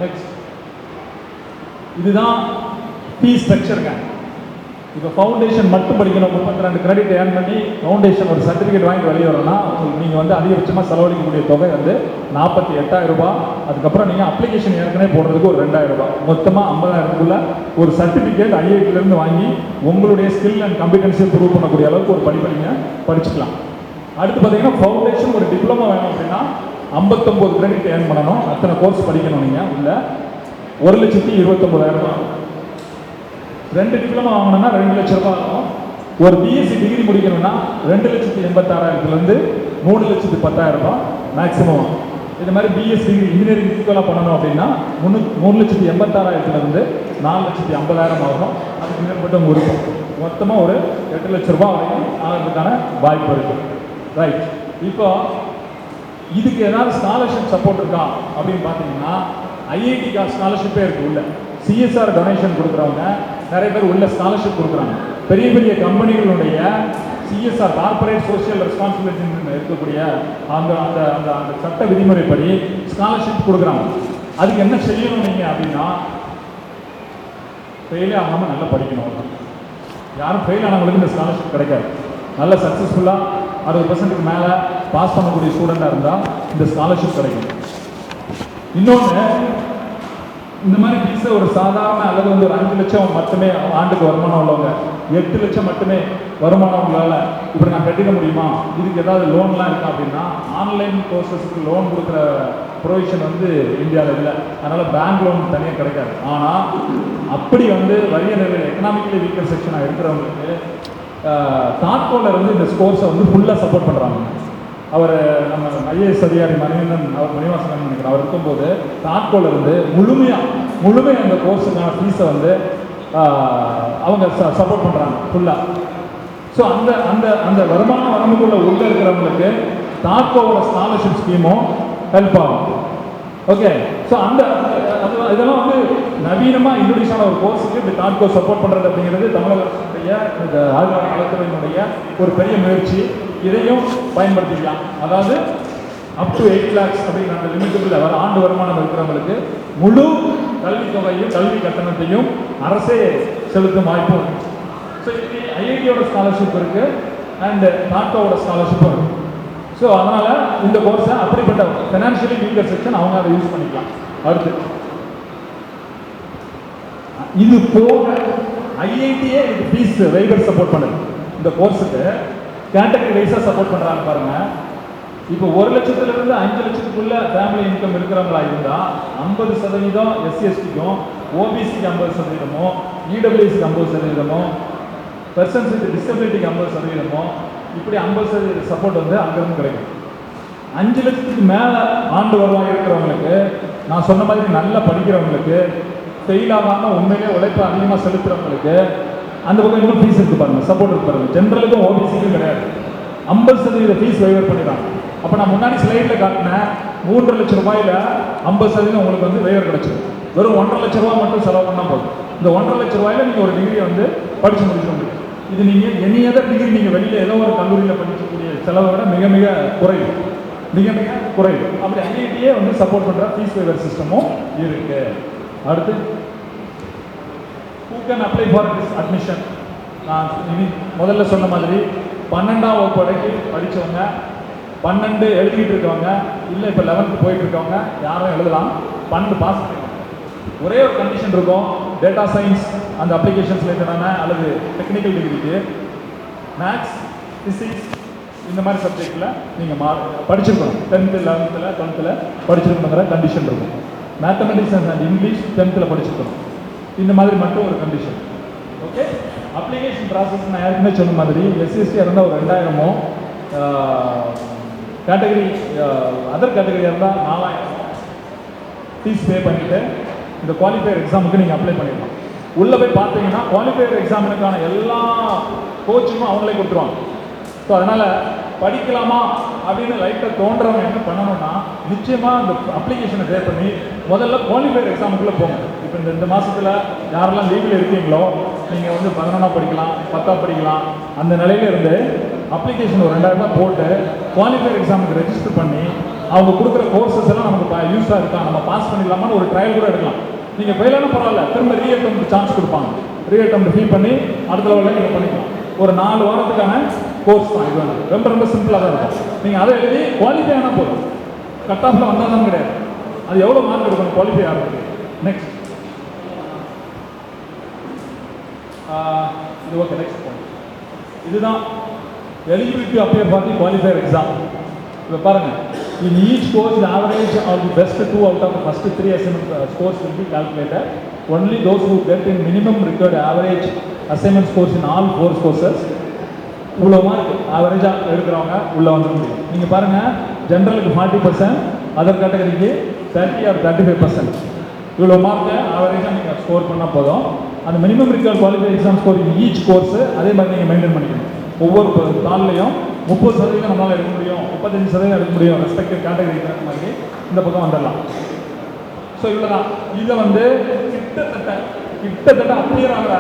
நெக்ஸ்ட், இதுதான் ஃபீஸ் ஸ்ட்ரக்சருங்க. இப்போ ஃபவுண்டேஷன் மட்டும் படிக்கணும், 32 கிரெடிட் ஏர்ன் பண்ணி ஃபவுண்டேஷன் ஒரு சர்டிஃபிகேட் வாங்கிட்டு வெளியே வரணும்னா நீங்கள் வந்து அதிகபட்சமாக செலவழிக்கக்கூடிய தொகை வந்து 48,000 ரூபாய். அதுக்கப்புறம் நீங்கள் அப்ளிகேஷன் ஏற்கனவே போடுறதுக்கு ஒரு 2,000 ரூபாய், மொத்தமாக 50,000க்குள்ள ஒரு சர்டிஃபிகேட் ஐஐடியிலேருந்து வாங்கி உங்களுடைய ஸ்கில் அண்ட் காம்பிடன்ஸை ப்ரூவ் பண்ணக்கூடிய அளவுக்கு ஒரு படிப்பை நீங்கள் படிச்சுக்கலாம். அடுத்து பார்த்தீங்கன்னா ஃபவுண்டேஷன் ஒரு டிப்ளமோ வேணும் அப்படின்னா 59 கிரெடிட் ஏர்ன் பண்ணணும். அத்தனை கோர்ஸ் படிக்கணும். நீங்கள் உள்ள 1,29,000 ரூபாய். 2 டிப்ளமோ வாங்கணும்னா 2 லட்ச ரூபாய் ஆகும். ஒரு பிஎஸ்சி டிகிரி முடிக்கணும்னா 2,86,000 3,10,000 ரூபாய் மேக்ஸிமம். இது மாதிரி பிஎஸ் டிகிரி இன்ஜினியரிங் ஈக்குவலாக பண்ணணும் அப்படின்னா 3,86,000 4,50,000 ஆகும். அதுக்கு மேற்பட்ட இருக்கும். மொத்தமாக ஒரு 8 லட்ச ரூபாய் வரைக்கும் ஆகிறதுக்கான வாய்ப்பு இருக்குது. ரைட். இப்போ இதுக்கு ஏதாவது ஸ்காலர்ஷிப் சப்போர்ட் இருக்கா அப்படின்னு பார்த்தீங்கன்னா ஐஐடி ஸ்காலர்ஷிப்பே இருக்குது. உள்ள சிஎஸ்ஆர் டொனேஷன் கொடுக்குறவங்க நிறைய பேர் உள்ள ஸ்காலர்ஷிப் கொடுக்குறாங்க. பெரிய பெரிய கம்பெனிகளுடைய சிஎஸ்ஆர் கார்பரேட் சோஷியல் ரெஸ்பான்சிபிலிட்டி இருக்கக்கூடிய அந்த அந்த அந்த அந்த சட்ட விதிமுறைப்படி ஸ்காலர்ஷிப் கொடுக்குறாங்க. அதுக்கு என்ன செய்யணும் நீங்கள் அப்படின்னா, ஃபெயிலே ஆகாமல் நல்லா படிக்கணும். யாரும் ஃபெயில் ஆனவங்களுக்கு இந்த ஸ்காலர்ஷிப் கிடைக்காது. நல்ல சக்ஸஸ்ஃபுல்லாக 60% மேலே பாஸ் பண்ணக்கூடிய ஸ்டூடெண்ட்டாக இருந்தால் இந்த ஸ்காலர்ஷிப் கிடைக்கும். இன்னொன்று, இந்த மாதிரி ஃபீஸை ஒரு சாதாரண அல்லது வந்து ஒரு 5 லட்சம் மட்டுமே ஆண்டுக்கு வருமானம் உள்ளவங்க, 8 லட்சம் மட்டுமே வருமானம் உங்களால் இப்படி நான் கட்டிட முடியுமா, இதுக்கு ஏதாவது லோன்லாம் இருக்கா அப்படின்னா, ஆன்லைன் கோர்சஸ்க்கு லோன் கொடுக்குற ப்ரொவிஷன் வந்து இந்தியாவில் இல்லை. அதனால் பேங்க் லோன் தனியாக கிடைக்காது. ஆனால் அப்படி வந்து வறிய நிலையில் எக்கனாமிக்கலி வீக்கர் செக்ஷனாக இருக்கிறவங்களுக்கு தாட்கோவில் இருந்து இந்த ஸ்கோர்ஸை வந்து ஃபுல்லாக சப்போர்ட் பண்ணுறாங்க. அவர் நம்ம ஐஏஎஸ் அதிகாரி மணிவாசன் நினைக்கிறேன், அவர் இருக்கும்போது தாட்கோவில் இருந்து முழுமையாக அந்த கோர்ஸுக்கான ஃபீஸை வந்து அவங்க சப்போர்ட் பண்ணுறாங்க ஃபுல்லாக. ஸோ அந்த அந்த அந்த வருமான வரம்புக்குள்ள உள்ள இருக்கிறவங்களுக்கு தாட்கோவோட ஸ்காலர்ஷிப் ஸ்கீமும் ஹெல்ப் ஆகும். ஓகே, ஸோ அந்த இதெல்லாம் வந்து நவீனமாக இன்ட்ரோடியூஸான ஒரு கோர்ஸுக்கு இந்த தாட்கோ சப்போர்ட் பண்ணுறது அப்படிங்கிறது தமிழக அரசுடைய இந்த ஆழ்வார நலத்துறையினுடைய ஒரு பெரிய முயற்சி. இதையும் பயன்படுத்திக்கலாம். அதாவது அப் டு 8 lakhs அப்படிங்கிற அந்த லிமிட்டுக்குள்ள வர ஆண்டு வருமானம் இருக்கிறவங்களுக்கு முழு கல்வித் தொகையும் கல்வி கட்டணத்தையும் அரசே செலுத்தும் வாய்ப்பும் இருக்கு. ஸோ இது ஐஐடியோட ஸ்காலர்ஷிப் இருக்கு அண்ட் நாட்டோட ஸ்காலர்ஷிப்பும் இருக்கு. ஸோ அதனால இந்த கோர்ஸை அப்படிப்பட்ட ஃபைனான்ஷியலி வீக்கர் செக்ஷன் அவங்க அதை யூஸ் பண்ணிக்கலாம். அடுத்து இது போக ஐஐடியே இது ஃபீஸ் வெய்வர் சப்போர்ட் பண்ணுது. இந்த கோர்ஸுக்கு கேட்டகரி வைஸாக சப்போர்ட் பண்ணுறாங்க பாருங்க. இப்போ 1 லட்சத்துலேருந்து 5 லட்சத்துக்குள்ள ஃபேமிலி இன்கம் இருக்கிறவங்களா இருந்தால் 50% SC/STக்கும், ஓபிசிக்கு 50%, இடபிள்யூசிக்கு 50%, பர்சன்ஸ் வித் டிசபிலிட்டிக்கு 50%, இப்படி 50% சப்போர்ட் வந்து அங்கேருந்து கிடைக்கும். 5 லட்சத்துக்கு மேலே ஆண்டு வருவாங்க இருக்கிறவங்களுக்கு, நான் சொன்ன மாதிரி நல்லா படிக்கிறவங்களுக்கு, ஃபெயில் ஆகாமல் உண்மையிலே உழைப்பு அதிகமாக செலுத்துகிறவங்களுக்கு அந்த பக்கம் இன்னும் ஃபீஸ் இருக்குது பாருங்கள், சப்போர்ட் இருக்கு பாருங்கள். ஜென்ரலுக்கும் ஓபிசிக்கும் கிடையாது, 50% ஃபீஸ் வெய்வர் பண்ணிடுறாங்க. அப்போ நான் முன்னாடி ஸ்லைடில் காட்டினேன் 3.5 லட்ச ரூபாயில் 50% உங்களுக்கு வந்து வெய்வர் கிடைச்சிடும். வெறும் 1.5 லட்ச ரூபா மட்டும் செலவு பண்ணால் போதும். இந்த 1.5 லட்ச ரூபாயில் நீங்கள் ஒரு டிகிரியை வந்து படித்து முடிக்க முடியும். இது நீங்கள் எனி அதர் டிகிரி நீங்கள் வெளியில் ஏதோ ஒரு கல்லூரியில் படிக்கக்கூடிய செலவை விட மிக மிக குறைவு, மிக மிக குறைவு. அப்படி ஐஐடியே வந்து சப்போர்ட் பண்ணுற ஃபீஸ் வெய்வர் சிஸ்டமும் இருக்குது. அடுத்து who can apply for this admission? நான் முதல்ல சொன்ன மாதிரி 12ஆம் வகுப்பு வரைக்கும் படித்தவங்க, 12 எழுதிக்கிட்டு இருக்கவங்க, இல்லை இப்போ 11th போயிட்டு இருக்கவங்க யாரும் எழுதலாம். 12 பாஸ் பண்ணிக்கலாம். ஒரே ஒரு கண்டிஷன் இருக்கும், டேட்டா சயின்ஸ் அந்த அப்ளிகேஷன்ஸ் ரிலேட்டடான அல்லது டெக்னிக்கல் டிகிரிக்கு மேக்ஸ், ஃபிசிக்ஸ் இந்த மாதிரி சப்ஜெக்டில் நீங்கள் படிச்சிருக்கணும். 10th 11th 12th படிச்சிருக்கணுங்கிற கண்டிஷன் இருக்கும். மேத்தமெட்டிக்ஸ் அண்ட் இங்கிலீஷ் 10th படிச்சிருக்கணும். இந்த மாதிரி மட்டும் ஒரு கண்டிஷன். ஓகே, அப்ளிகேஷன் ப்ராசஸ் நான் ஏற்கனவே சொன்ன மாதிரி SC/ST இருந்தால் ஒரு 2000, கேட்டகரி அதர் கேட்டகரியாக இருந்தால் 4000 ஃபீஸ் பே பண்ணிவிட்டு இந்த குவாலிஃபையர் எக்ஸாமுக்கு நீங்கள் அப்ளை பண்ணிடலாம். உள்ளே போய் பார்த்தீங்கன்னா குவாலிஃபையர் எக்ஸாமுக்கான எல்லா கோச்சிங்கும் அவங்களே கொடுத்துருவாங்க. ஸோ அதனால் படிக்கலாமா அப்படின்னு லைட்டாக தோன்றவங்க என்ன பண்ணணும்னா, நிச்சயமாக இந்த அப்ளிகேஷனை பே பண்ணி முதல்ல குவாலிஃபையர் எக்ஸாமுக்குள்ளே போங்க. இப்போ இந்த மாதத்தில் யாரெல்லாம் லீவில் இருக்கீங்களோ நீங்கள் வந்து 11ஆம் படிக்கலாம், 10ஆம் படிக்கலாம். அந்த நிலையில இருந்து அப்ளிகேஷன் ஒரு 2000 ரூபாய் போட்டு குவாலிஃபையர் எக்ஸாமுக்கு ரெஜிஸ்டர் பண்ணி அவங்க கொடுக்குற கோர்சஸ் எல்லாம் நமக்கு யூஸாக இருக்கா, நம்ம பாஸ் பண்ணிடலாமான்னு ஒரு ட்ரையல் கூட எடுக்கலாம். நீங்கள் ஃபெயிலான பரவாயில்ல, திரும்ப ரீஅட்டெம்ப்ட் சான்ஸ் கொடுப்பாங்க. ரீஅட்டெம்ப்ட் ஃபீல் பண்ணி அடுத்த லெவலில் நீங்கள் பண்ணிக்கலாம். ஒரு 4 வாரத்துக்கான கோர்ஸ் தான் இது. ரொம்ப ரொம்ப சிம்பிளாக தான் இருக்கும். நீங்கள் அதை எழுதி குவாலிஃபை ஆனால் போதும். கட் ஆஃபில் வந்தால் தான் கிடையாது. அது எவ்வளோ மார்க் எடுக்கணும் குவாலிஃபை ஆகிறதுக்கு. நெக்ஸ்ட் இது ஓகே. நெக்ஸ்ட் பாயிண்ட் இதுதான் eligibility appear for the qualifier exam. இப்போ பாருங்கள், in each course the average or the best 2 out of the first 3 assignment scores will be calculated. Only those who get in minimum required average assignment scores in all 4 courses, இவ்வளோ mark ஆவரேஜாக எடுக்கிறவங்க உள்ளே வந்துட முடியும். நீங்கள் பாருங்கள், ஜென்ரலுக்கு 40%, other கேட்டகரிக்கு 30 or 35%. இவ்வளோ மார்க்கை ஆவரேஜாக நீங்கள் ஸ்கோர் பண்ணால் போதும். அந்த minimum required qualify exam score in each course அதே மாதிரி நீங்கள் மெயின்டைன் பண்ணிக்கணும். ஒவ்வொரு தாள்லையும் 30% நம்மளால் எடுக்க முடியும், 35% எடுக்க முடியும். ரெஸ்பெக்டிவ் கேட்டகரி மாதிரி இந்த பக்கம் வந்துடலாம். ஸோ இவ்வளோ தான். இதை வந்து கிட்டத்தட்ட அப்பியர் ஆகிற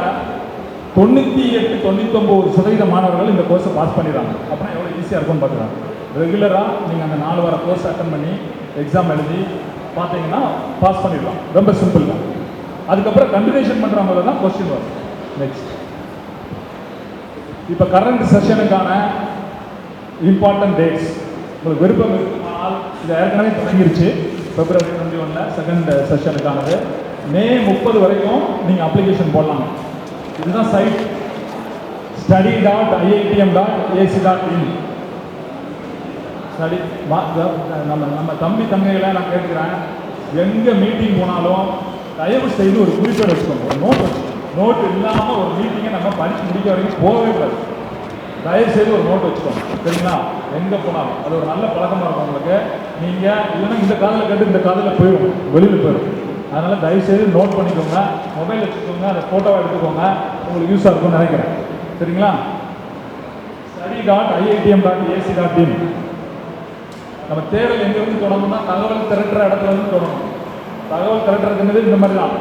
98-99% மாணவர்கள் இந்த கோர்ஸை பாஸ் பண்ணிடுறாங்க. அப்படின்னா எவ்வளோ ஈஸியாக இருக்கும்னு பார்த்துக்கலாம். ரெகுலராக நீங்கள் அந்த 4 வார கோர்ஸ் அட்டன் பண்ணி எக்ஸாம் எழுதி பார்த்தீங்கன்னா பாஸ் பண்ணிடலாம். ரொம்ப சிம்பிள் தான். அதுக்கப்புறம் கண்டினியூஷன் பண்ணுறவங்க தான் கொஸ்டின் வரும். நெக்ஸ்ட், இப்போ கரண்ட் செஷனுக்கான இம்பார்ட்டன்ட் டேட்ஸ் உங்களுக்கு விருப்பம் இருக்குமானால் இது ஏற்கனவே தொடங்கிருச்சு. February 21 செகண்ட் செஷனுக்கானது. May 30 வரைக்கும் நீங்கள் அப்ளிகேஷன் போடலாம். இதுதான் சைட் study.iitm.ac.in. ஸ்டடி நம்ம தம்பி தங்கைகளை நான் கேட்டுக்கிறேன், எங்கே மீட்டிங் போனாலும் தயவு செய்து ஒரு குறிப்பேடு வச்சுக்கோங்க, ஒரு நோட் வச்சுக்கோங்க. நோட் இல்லாமல் ஒரு மீட்டிங்கை நம்ம படித்து முடிக்க வரைக்கும் போகவே கூடாது. தயவு செய்து ஒரு நோட் வச்சுக்கோங்க, சரிங்களா? எங்கே போனாலும் அது ஒரு நல்ல பழக்கமாக இருக்கும் உங்களுக்கு. நீங்கள் இல்லைன்னா இந்த காதில் கேட்டு இந்த காதில் போயிடும், வெளியில் போயிடும். அதனால் தயவு செய்து நோட் பண்ணிக்கோங்க, மொபைல் வச்சுக்கோங்க, அதை ஃபோட்டோவை எடுத்துக்கோங்க, உங்களுக்கு யூஸாக இருக்கும்னு நினைக்கிறேன். சரிங்களா? study.iitm.ac.in. நம்ம தேடல் எங்கேருந்து தொடங்கணும்னா தகவல் திரட்டுற இடத்துல இருந்து தொடங்கணும். தகவல் திரட்டுறதுங்கிறது இந்த மாதிரி தான்,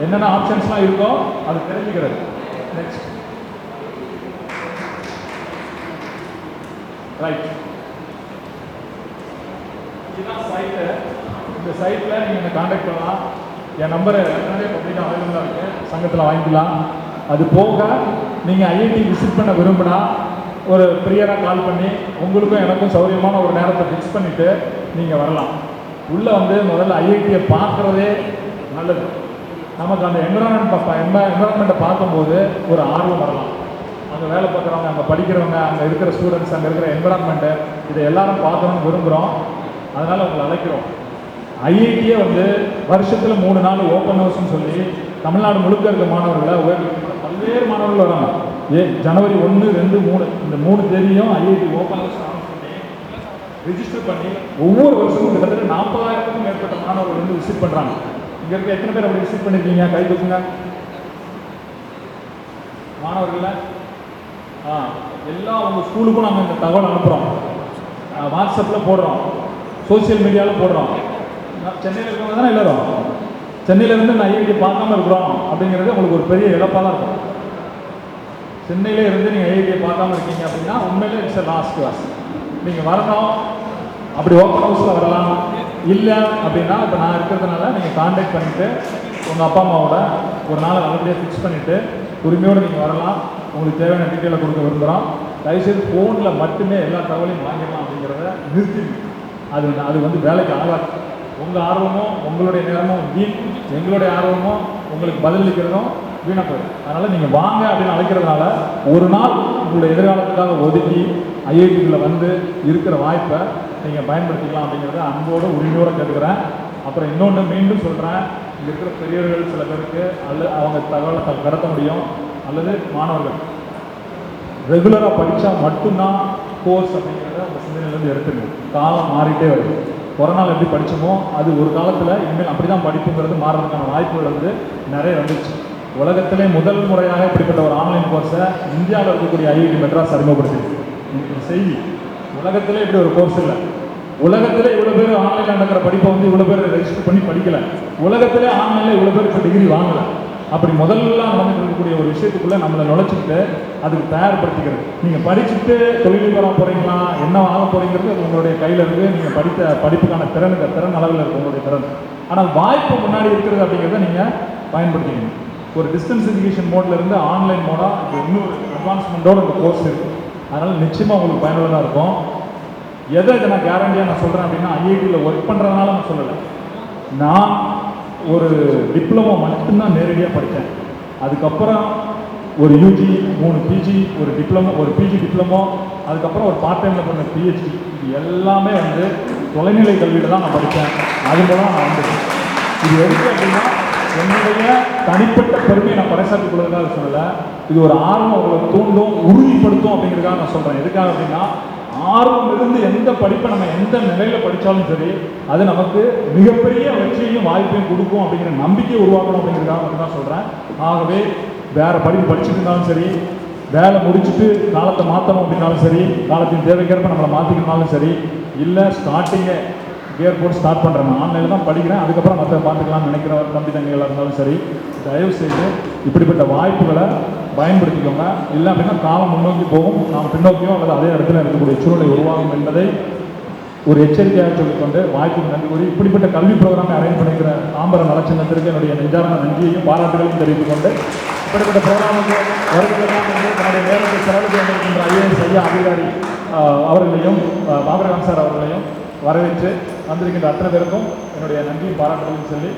என்னென்ன ஆப்ஷன்ஸ்லாம் இருக்கோ அது தெரிஞ்சுக்கிறது. நெக்ஸ்ட், ரைட், இதுதான் சைட்டு. இந்த சைட்டில் நீங்கள் என்னை காண்டாக்ட் பண்ணலாம். என் நம்பரு ஏற்கனவே பப்ளிக்காக அவைலபிளாக இருக்குது, சங்கத்தில் வாங்கிக்கலாம். அது போக நீங்கள் ஐஐடி விசிட் பண்ண விரும்பினா ஒரு ப்ரியராக கால் பண்ணி உங்களுக்கும் எனக்கும் சௌரியமான ஒரு நேரத்தை ஃபிக்ஸ் பண்ணிவிட்டு நீங்கள் வரலாம். உள்ளே வந்து முதல்ல ஐஐடியை பார்க்குறதே நல்லது. நமக்கு அந்த என்விரான்மெண்ட்டை பார்க்கும்போது ஒரு ஆர்வம் வரலாம். அங்கே வேலை பார்க்குறவங்க, அங்கே படிக்கிறவங்க, அங்கே இருக்கிற ஸ்டூடெண்ட்ஸ், அங்கே இருக்கிற என்விரான்மெண்ட்டு, இதை எல்லாரும் பார்க்கணும்னு விரும்புகிறோம். அதனால் உங்களை அழைக்கிறோம். ஐஐடியே வந்து வருஷத்தில் 3 நாள் ஓப்பன் ஹவுஸ்ன்னு சொல்லி தமிழ்நாடு முழுக்க இருக்க மாணவர்களை பல்வேறு மாணவர்கள் வராங்க. ஜனவரி 1, 2, 3 இந்த 3 தேதியும் ஐஐடி ஓப்பன் ஹவுஸ் பண்ணி ரிஜிஸ்டர் பண்ணி ஒவ்வொரு வருஷமும் கிட்டத்தட்ட 40,000க்கும் மேற்பட்ட மாணவர்கள் வந்து விசிட் பண்ணுறாங்க. இங்கே இருக்க எத்தனை பேர் அப்படி விசிட் பண்ணியிருக்கீங்க? கை தூக்குங்க. மாணவர்கள் எல்லாம் உங்கள் ஸ்கூலுக்கும் நாங்கள் இந்த தகவல் அனுப்புகிறோம், வாட்ஸ்அப்பில் போடுறோம், சோசியல் மீடியாவில் போடுறோம். சென்னையில் இருக்கவங்க தானே எல்லோரும், சென்னையிலேருந்து நான் ஐஐடி பார்க்காம இருக்கிறோம் அப்படிங்கிறது உங்களுக்கு ஒரு பெரிய இழப்பாக தான் இருக்கும். சென்னையிலே இருந்து நீங்கள் ஐஐடியை பார்க்காம இருக்கீங்க அப்படின்னா உண்மையிலே இட்ஸ் எ லாஸ்ட் கிளாஸ். நீங்கள் வரணும், அப்படி ஓப்பன் ஹவுஸில் வரலாம். இல்லை அப்படின்னா இப்போ நான் இருக்கிறதுனால நீங்கள் கான்டாக்ட் பண்ணிவிட்டு உங்கள் அப்பா அம்மாவோட ஒரு நாளை நல்லபடியாக ஃபிக்ஸ் பண்ணிவிட்டு உரிமையோடு நீங்கள் வரலாம். உங்களுக்கு தேவையான டீட்டெயிலை கொடுக்க விரும்புகிறோம். தயவுசெய்து ஃபோனில் மட்டுமே எல்லா தகவலையும் வாங்கிடலாம் அப்படிங்கிறத நிறுத்தி, அது வந்து வேலைக்கு ஆகாது. உங்கள் ஆர்வமும் உங்களுடைய நேரமும் வீண், எங்களுடைய ஆர்வமும் உங்களுக்கு பதிலளிக்கிறதும் வீணாக போயிடும். அதனால் நீங்கள் வாங்க அப்படின்னு அழைக்கிறதுனால ஒரு நாள் உங்களுடைய எதிர்காலத்துக்காக ஒதுக்கி ஐஐடியில் வந்து இருக்கிற வாய்ப்பை நீங்கள் பயன்படுத்திக்கலாம் அப்படிங்கிறத அன்போடு உரிமையோடு கேட்டுக்கிறேன். அப்புறம் இன்னொன்று மீண்டும் சொல்கிறேன், இங்கே இருக்கிற பெரியவர்கள் சில பேருக்கு அல்லது அவங்க தகவலை கடத்த முடியும், அல்லது மாணவர்கள் ரெகுலராக படித்தா மட்டும்தான் கோர்ஸ் அப்படிங்கிறத அந்த சிந்தனையிலேருந்து எடுத்துங்க. காலம் மாறிட்டே வருது. கொரோனாவில் எப்படி படித்தோமோ அது ஒரு காலத்தில் இனிமேல் அப்படி தான் படிப்புங்கிறது மாறுறதுக்கான வாய்ப்புகள் வந்து நிறைய வந்துச்சு. உலகத்திலே முதல் முறையாக இப்படிப்பட்ட ஒரு ஆன்லைன் கோர்ஸை இந்தியாவில் இருக்கக்கூடிய ஐஐடி மெட்ராஸ் அறிமுகப்படுத்திருக்கு. செய்தி உலகத்திலே இப்படி ஒரு கோர்ஸ் இல்லை. உலகத்திலே இவ்வளோ பேர் ஆன்லைனில் நடக்கிற படிப்பை வந்து இவ்வளோ பேர் ரெஜிஸ்டர் பண்ணி படிக்கலை. உலகத்திலே ஆன்லைனில் இவ்வளோ பேர் இப்போ டிகிரி வாங்கலை. அப்படி முதல்லாம் நடந்துட்டு இருக்கக்கூடிய ஒரு விஷயத்துக்குள்ளே நம்மளை நுழைச்சிக்கிட்டு அதுக்கு தயார்படுத்திக்கிறது. நீங்கள் படிச்சுட்டு தொழில் வர போகிறீங்களா, என்ன ஆக போகிறீங்கிறது அது உங்களுடைய கையில் இருக்குது. நீங்கள் படித்த படிப்புக்கான திறன் அளவில் இருக்குது உங்களுடைய திறன். ஆனால் வாய்ப்பு முன்னாடி இருக்கிறது அப்படிங்கிறத நீங்கள் பயன்படுத்திக்கணும். ஒரு டிஸ்டன்ஸ் எஜுகேஷன் மோடில் இருந்து ஆன்லைன் மோடாக இப்போ இன்னொரு அட்வான்ஸ்மெண்ட்டோட இந்த கோர்ஸ் இருக்குது. அதனால் நிச்சயமாக உங்களுக்கு பயனுள்ளதாக இருக்கும். இதை நான் கேரண்டியாக நான் சொல்கிறேன் அப்படின்னா, ஐஐடியில் ஒர்க் பண்ணுறதுனால நான் சொல்லலை. நான் ஒரு டிப்ளமோ மட்டும்தான் நேரடியாக படித்தேன். அதுக்கப்புறம் ஒரு யூஜி, 3 பிஜி, ஒரு டிப்ளமோ, ஒரு பிஜி டிப்ளமோ, அதுக்கப்புறம் ஒரு பார்ட் டைமில் பண்ண பிஹெச்டி. இது எல்லாமே வந்து தொலைநிலை கல்வியில் தான் நான் படித்தேன். அது மூலம் நான் வந்துட்டேன். இது எதுக்கு அப்படின்னா என்னுடைய தனிப்பட்ட பெருமையை நான் பறைசாற்றிக் கொள்வதற்காக சொல்லலை. இது ஒரு ஆர்வம் உங்களை தூண்டும், உறுதிப்படுத்தும் அப்படிங்கிறதுக்காக நான் சொல்கிறேன். எதுக்காக அப்படின்னா, ஆர்வம் இருந்து எந்த படிப்பை நம்ம எந்த நிலையில் படித்தாலும் சரி அது நமக்கு மிகப்பெரிய வெற்றியையும் வாய்ப்பையும் கொடுக்கும் அப்படிங்கிற நம்பிக்கையை உருவாக்கணும் அப்படிங்கிறதுக்காக மட்டும் தான் சொல்கிறேன். ஆகவே வேறு படிப்பு படிச்சுட்டு இருந்தாலும் சரி, வேலை முடிச்சுட்டு காலத்தை மாற்றணும் அப்படின்னாலும் சரி, காலத்தின் தேவைக்கேற்ப நம்மளை மாற்றிக்கணும்னாலும் சரி, இல்லை ஸ்டார்டிங்கே கியர் போட்டு ஸ்டார்ட் பண்ணுறேன். நான் ஆன்லைனில் தான் படிக்கிறேன், அதுக்கப்புறம் மற்ற பார்த்துக்கலாம்னு நினைக்கிற தம்பி தங்கைகளாக இருந்தாலும் சரி, தயவு செய்து இப்படிப்பட்ட வாய்ப்புகளை பயன்படுத்திக்கோங்க. இல்லை அப்படின்னா காலம் முன்னோக்கி போகும், நாம் பின்னோக்கியோ அல்லது அதே இடத்துல இருக்கக்கூடிய சூழ்நிலை உருவாகும் என்பதை ஒரு எச்சரிக்கையாக சொல்லிக்கொண்டு வாய்ப்புக்கு நன்றி கூறி இப்படிப்பட்ட கல்வி ப்ரோக்ராமை அரேஞ்ச் பண்ணிக்கிற தாம்பரம் நலச்சங்கத்திற்கு என்னுடைய நெஞ்சார்ந்த நன்றியையும் பாராட்டுகளையும் தெரிவித்துக் கொண்டு இப்படிப்பட்ட ப்ரோக்ராமுக்கு வருவதெல்லாம் வந்து தன்னுடைய நேரத்தை செலவு செய்கின்ற IAS ஐயா அதிகாரி அவர்களையும் பாபரகாம் சார் அவர்களையும் வரவேற்று வந்திருக்கின்ற அத்தனை பேருக்கும் என்னுடைய நன்றியும் பாராட்டுகளையும் சொல்லி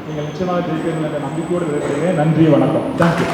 நீங்கள் நிச்சயமாக ஜெயிப்பீர்கள் என்ற நம்பிக்கையோடு இருக்கிறீங்க. நன்றி, வணக்கம். தேங்க்யூ.